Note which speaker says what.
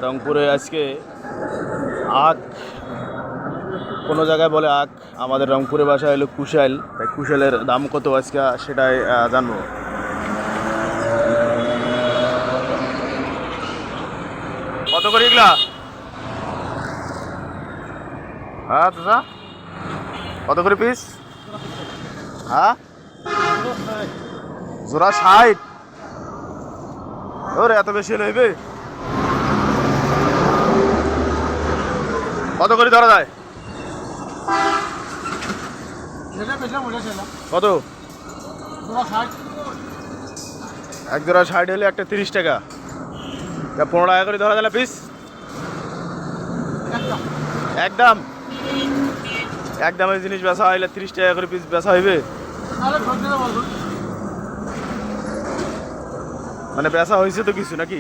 Speaker 1: রংপুরে আজকে আখ, কোনো জায়গায় বলে আখ, আমাদের রংপুরে ভাষা হলো কুশাল। তাই কুশালের দাম কত আজকে সেটাই জানবো। কত করে এগুলা? হ্যাঁ দাদা, কত করে পিস? হ্যাঁ, জোড়া 60। ওরে এত বেশি লইবে? কত করে ধরা যায়? কত? এক জোড়া 60 হলে একটা 30 টাকা, 15 টাকা করে ধরা যায় পিস। একদম একদমের জিনিস বেচা হইলে 30 টাকা করে পিস বেচা হইবে? মানে বেচা হয়েছে তো কিছু নাকি?